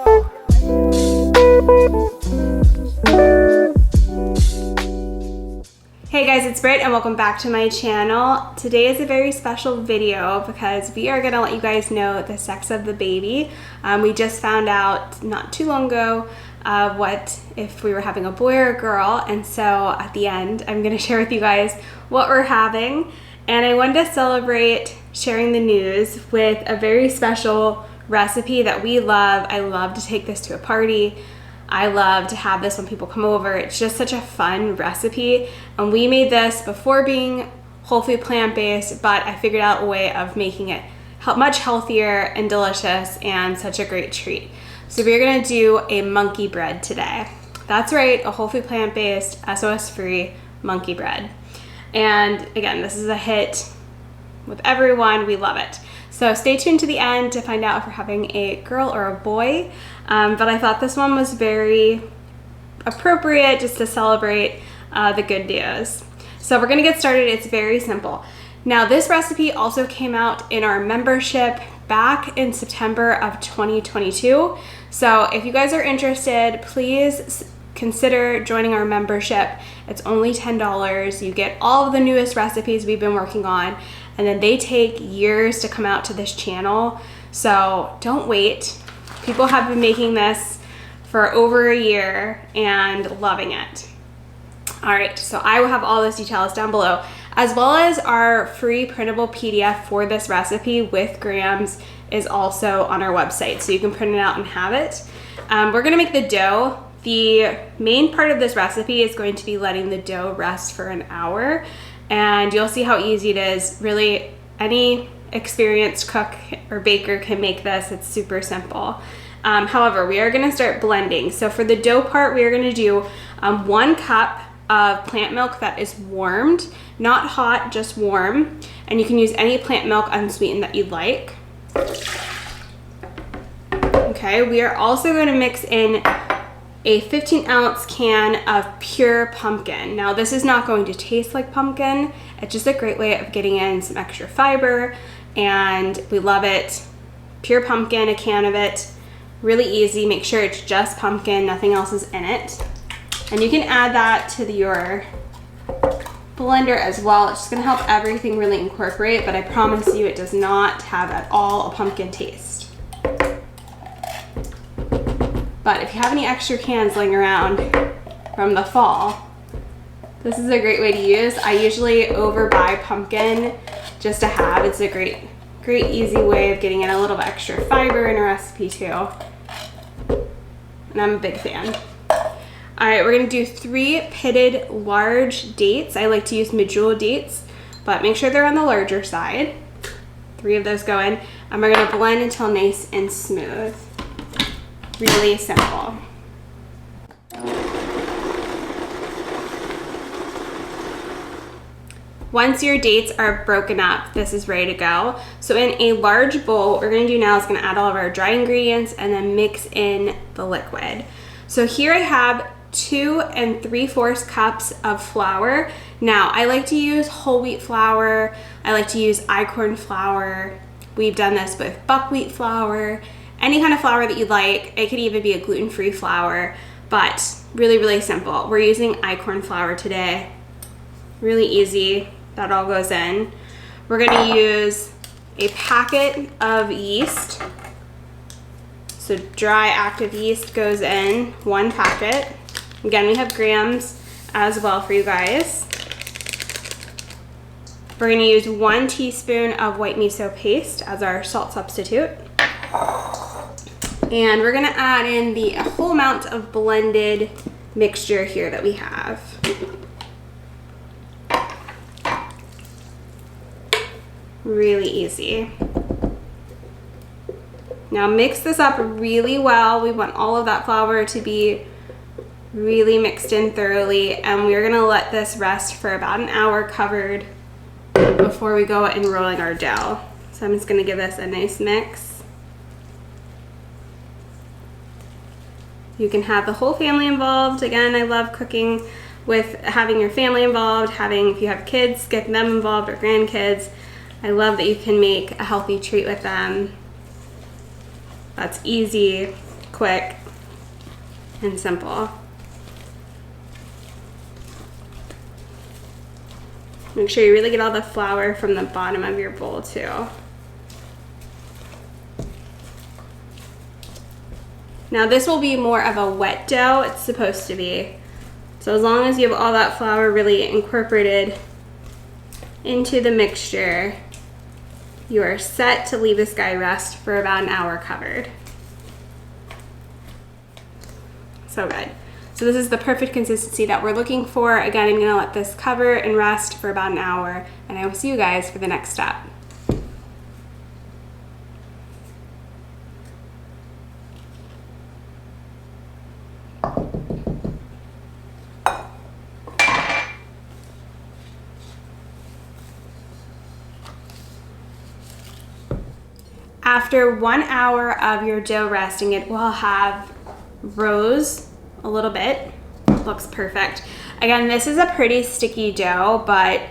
Hey guys, it's Britt and welcome back to my channel. Today is a very special video because we are gonna let you guys know the sex of the baby. We just found out not too long ago what if we were having a boy or a girl, and so at the end I'm gonna share with you guys what we're having. And I wanted to celebrate sharing the news with a very special recipe that we love. I love to take this to a party. I love to have this when people come over. It's just such a fun recipe. And we made this before being whole food plant-based, but I figured out a way of making it much healthier and delicious and such a great treat. So we're gonna do a monkey bread today. That's right, a whole food plant-based, SOS-free monkey bread. And again, this is a hit with everyone. We love it. So stay tuned to the end to find out if we're having a girl or a boy. But I thought this one was very appropriate just to celebrate the good news. So we're gonna get started. It's very simple. Now this recipe also came out in our membership back in September of 2022. So if you guys are interested, please consider joining our membership. It's only $10. You get all of the newest recipes we've been working on, and then they take years to come out to this channel. So don't wait. People have been making this for over a year and loving it. All right, so I will have all those details down below, as well as our free printable PDF for this recipe with grams is also on our website, so you can print it out and have it. We're gonna make the dough. The main part of this recipe is going to be letting the dough rest for an hour, and you'll see how easy it is. Really, any experienced cook or baker can make this. It's super simple. However, we are gonna start blending. So for the dough part, we are gonna do 1 cup of plant milk that is warmed, not hot, just warm. And you can use any plant milk unsweetened that you'd like. Okay, we are also gonna mix in a 15-ounce can of pure pumpkin. Now this is not going to taste like pumpkin. It's just a great way of getting in some extra fiber, and we love it. Pure pumpkin, a can of it. Really easy. Make sure it's just pumpkin, nothing else is in it. And you can add that to your blender as well. It's just gonna help everything really incorporate, but I promise you it does not have at all a pumpkin taste. But if you have any extra cans laying around from the fall, this is a great way to use. I usually overbuy pumpkin just to have. It's a great easy way of getting in a little extra fiber in a recipe too. And I'm a big fan. All right, we're gonna do 3 pitted large dates. I like to use medjool dates, but make sure they're on the larger side. 3 of those go in, and we're gonna blend until nice and smooth. Really simple. Once your dates are broken up, this is ready to go. So in a large bowl, what we're gonna do now is gonna add all of our dry ingredients and then mix in the liquid. So here I have 2 3/4 cups of flour. Now I like to use whole wheat flour. I like to use Icing flour. We've done this with buckwheat flour. Any kind of flour that you'd like. It could even be a gluten-free flour, but really, really simple. We're using Icing flour today. Really easy. That all goes in. We're gonna use a packet of yeast. So dry active yeast goes in, 1 packet. Again, we have grams as well for you guys. We're gonna use 1 teaspoon of white miso paste as our salt substitute. And we're gonna add in the whole amount of blended mixture here that we have. Really easy. Now mix this up really well. We want all of that flour to be really mixed in thoroughly, and we're gonna let this rest for about an hour covered before we go in rolling our dough. So I'm just gonna give this a nice mix. You can have the whole family involved. Again, I love cooking with having your family involved, if you have kids, getting them involved, or grandkids. I love that you can make a healthy treat with them. That's easy quick and simple. Make sure you really get all the flour from the bottom of your bowl too. Now this will be more of a wet dough, it's supposed to be. So as long as you have all that flour really incorporated into the mixture, you are set to leave this guy rest for about an hour covered. So good. So this is the perfect consistency that we're looking for. Again, I'm gonna let this cover and rest for about an hour, and I will see you guys for the next step. After 1 hour of your dough resting, it will have rose a little bit. Looks perfect. Again, this is a pretty sticky dough, but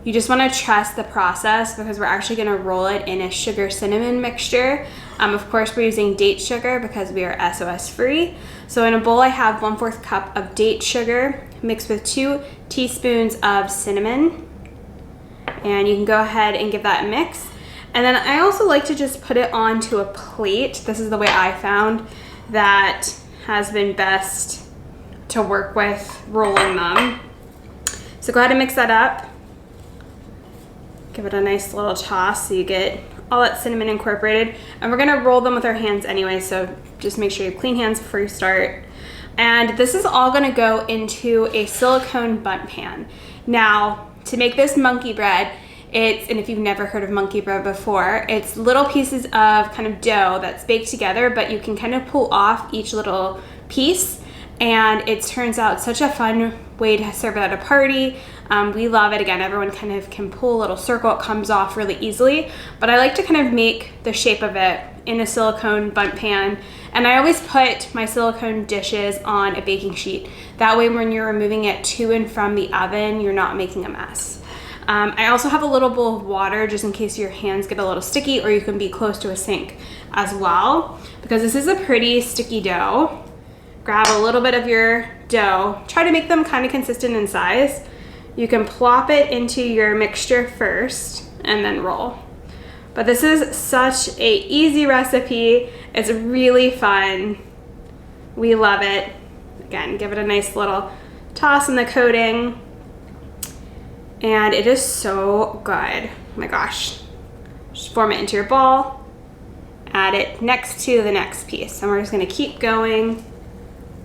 you just want to trust the process because we're actually going to roll it in a sugar cinnamon mixture. Of course, we're using date sugar because we are SOS free. So in a bowl, I have 1/4 cup of date sugar mixed with 2 teaspoons of cinnamon. And you can go ahead and give that a mix. And then I also like to just put it onto a plate. This is the way I found that has been best to work with rolling them. So go ahead and mix that up. Give it a nice little toss so you get all that cinnamon incorporated. And we're gonna roll them with our hands anyway, so just make sure you have clean hands before you start. And this is all gonna go into a silicone bundt pan. Now, to make this monkey bread, and if you've never heard of monkey bread before, it's little pieces of kind of dough that's baked together, but you can kind of pull off each little piece, and it turns out such a fun way to serve it at a party. We love it. Again, everyone kind of can pull a little circle. It comes off really easily, but I like to kind of make the shape of it in a silicone bundt pan, and I always put my silicone dishes on a baking sheet. That way when you're removing it to and from the oven, you're not making a mess. I also have a little bowl of water just in case your hands get a little sticky, or you can be close to a sink as well, because this is a pretty sticky dough. Grab a little bit of your dough, try to make them kind of consistent in size. You can plop it into your mixture first and then roll. But this is such an easy recipe. It's really fun. We love it. Again, give it a nice little toss in the coating. And it is so good. Oh my gosh. Just form it into your ball, add it next to the next piece. And we're just gonna keep going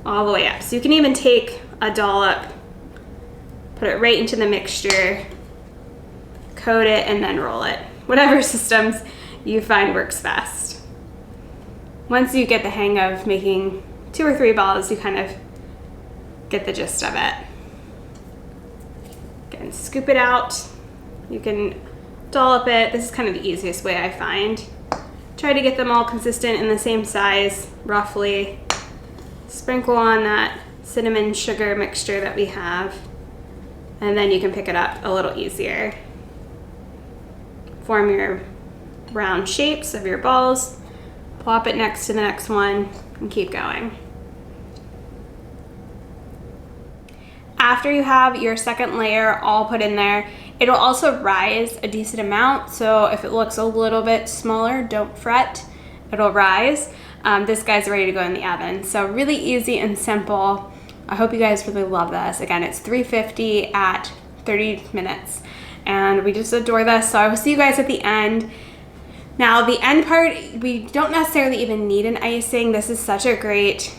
all the way up. So you can even take a dollop, put it right into the mixture, coat it, and then roll it. Whatever systems you find works best. Once you get the hang of making 2 or 3 balls, you kind of get the gist of it. Again, scoop it out. You can dollop it. This is kind of the easiest way I find. Try to get them all consistent in the same size, roughly. Sprinkle on that cinnamon sugar mixture that we have, and then you can pick it up a little easier. Form your round shapes of your balls, plop it next to the next one, and keep going. After you have your second layer all put in there, it'll also rise a decent amount. So if it looks a little bit smaller, don't fret, it'll rise. This guy's ready to go in the oven. So really easy and simple. I hope you guys really love this. Again, it's 350 at 30 minutes. And we just adore this. So I will see you guys at the end. Now the end part, we don't necessarily even need an icing. This is such a great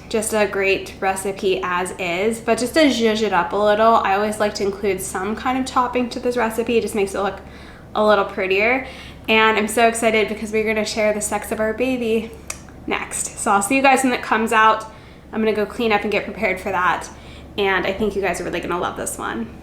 recipe as is, but just to zhuzh it up a little, I always like to include some kind of topping to this recipe. It just makes it look a little prettier. And I'm so excited because we're gonna share the sex of our baby next. So I'll see you guys when it comes out. I'm gonna go clean up and get prepared for that. And I think you guys are really gonna love this one.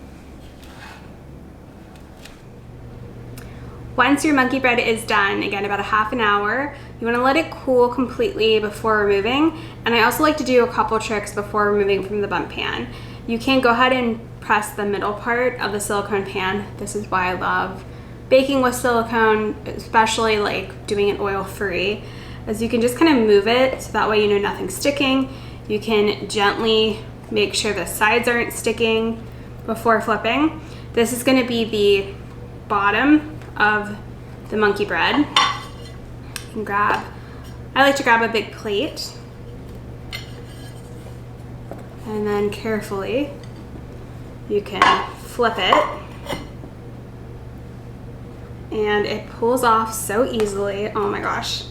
Once your monkey bread is done, again, about a half an hour, you wanna let it cool completely before removing. And I also like to do a couple tricks before removing from the bundt pan. You can go ahead and press the middle part of the silicone pan. This is why I love baking with silicone, especially like doing it oil-free. is you can just kind of move it so that way you know nothing's sticking. You can gently make sure the sides aren't sticking before flipping. This is going to be the bottom of the monkey bread. You can grab, I like to grab a big plate, and then carefully you can flip it, and it pulls off so easily. Oh my gosh,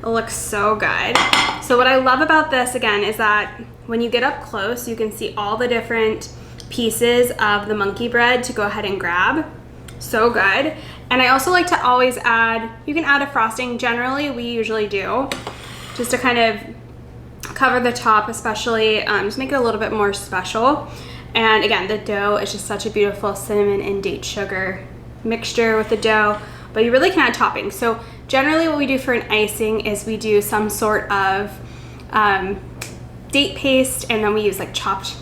it looks so good. So what I love about this, again, is that when you get up close, you can see all the different pieces of the monkey bread to go ahead and grab. So good. And I also like to always add, you can add a frosting. Generally, we usually do, just to kind of cover the top, especially just make it a little bit more special. And again, the dough is just such a beautiful cinnamon and date sugar mixture with the dough, but you really can add toppings. So generally what we do for an icing is we do some sort of date paste, and then we use like chopped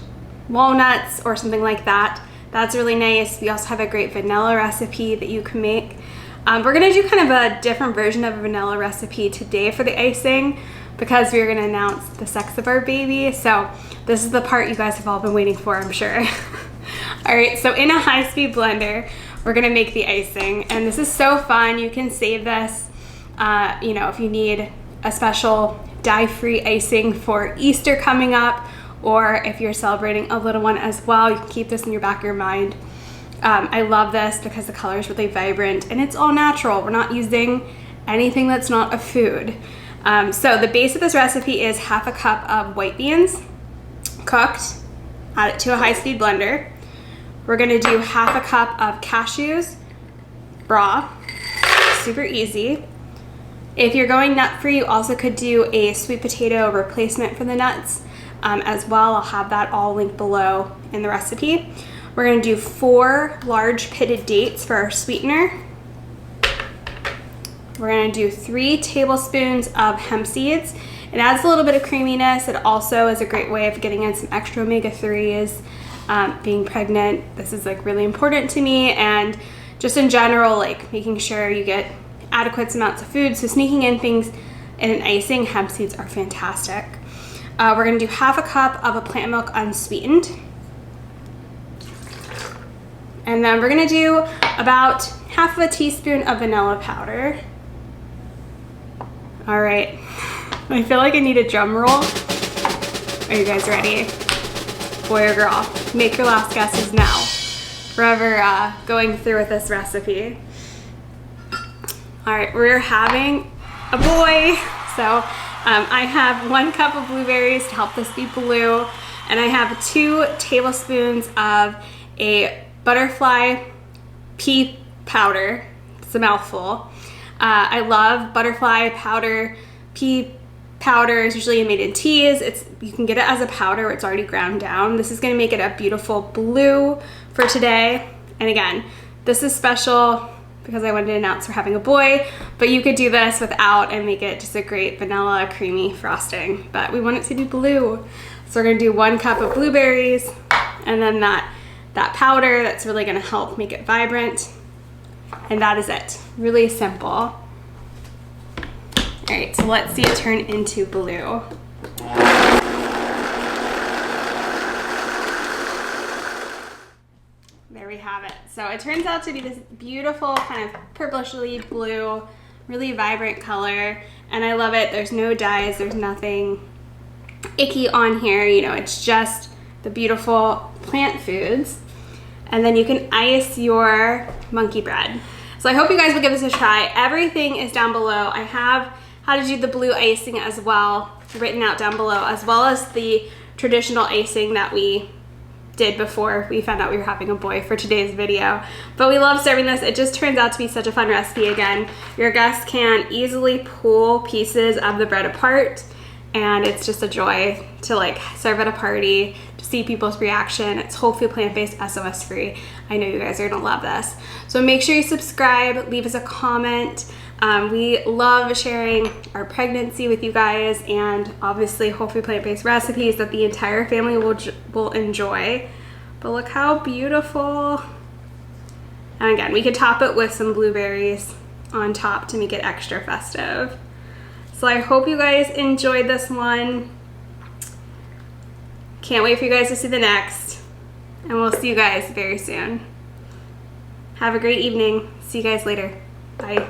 walnuts or something like that. That's really nice. We also have a great vanilla recipe that you can make. We're gonna do kind of a different version of a vanilla recipe today for the icing, because we're gonna announce the sex of our baby. So this is the part you guys have all been waiting for, I'm sure. All right, so in a high-speed blender, we're gonna make the icing, and this is so fun. You can save this, you know, if you need a special dye-free icing for Easter coming up, or if you're celebrating a little one as well, you can keep this in your back of your mind. I love this because the color is really vibrant and it's all natural. We're not using anything that's not a food. So the base of this recipe is half a cup of white beans, cooked. Add it to a high-speed blender. We're gonna do half a cup of cashews, raw, super easy. If you're going nut-free, you also could do a sweet potato replacement for the nuts as well. I'll have that all linked below in the recipe. We're gonna do 4 large pitted dates for our sweetener. We're gonna do 3 tablespoons of hemp seeds. It adds a little bit of creaminess. It also is a great way of getting in some extra omega-3s. Being pregnant, this is like really important to me, and just in general, like making sure you get adequate amounts of food. So sneaking in things in an icing, hemp seeds are fantastic. We're gonna do half a cup of a plant milk unsweetened. And then we're gonna do about half of a teaspoon of vanilla powder. All right, I feel like I need a drum roll. Are you guys ready? Boy or girl, make your last guesses now. Forever going through with this recipe. All right, we're having a boy. So I have 1 cup of blueberries to help this be blue, and I have 2 tablespoons of a butterfly pea powder. It's a mouthful. I love butterfly powder. Pea powder is usually made in teas. You can get it as a powder, it's already ground down. This is gonna make it a beautiful blue for today. And again, this is special because I wanted to announce we're having a boy, but you could do this without and make it just a great vanilla creamy frosting, but we want it to be blue. So we're gonna do 1 cup of blueberries, and then that powder that's really gonna help make it vibrant. And that is it, really simple. All right, so let's see it turn into blue. There we have it. So it turns out to be this beautiful kind of purplishly blue, really vibrant color, and I love it. There's no dyes, there's nothing icky on here, you know, it's just the beautiful plant foods. And then you can ice your monkey bread. So I hope you guys will give this a try. Everything is down below. I have how to do the blue icing as well written out down below, as well as the traditional icing that we did before we found out we were having a boy for today's video. But we love serving this. It just turns out to be such a fun recipe. Again, your guests can easily pull pieces of the bread apart, and it's just a joy to like serve at a party, to see people's reaction. It's whole food, plant-based, SOS free. I know you guys are gonna love this. So make sure you subscribe, leave us a comment. We love sharing our pregnancy with you guys, and obviously whole food, plant-based recipes that the entire family will enjoy. But look how beautiful. And again, we could top it with some blueberries on top to make it extra festive. So I hope you guys enjoyed this one. Can't wait for you guys to see the next. And we'll see you guys very soon. Have a great evening. See you guys later. Bye.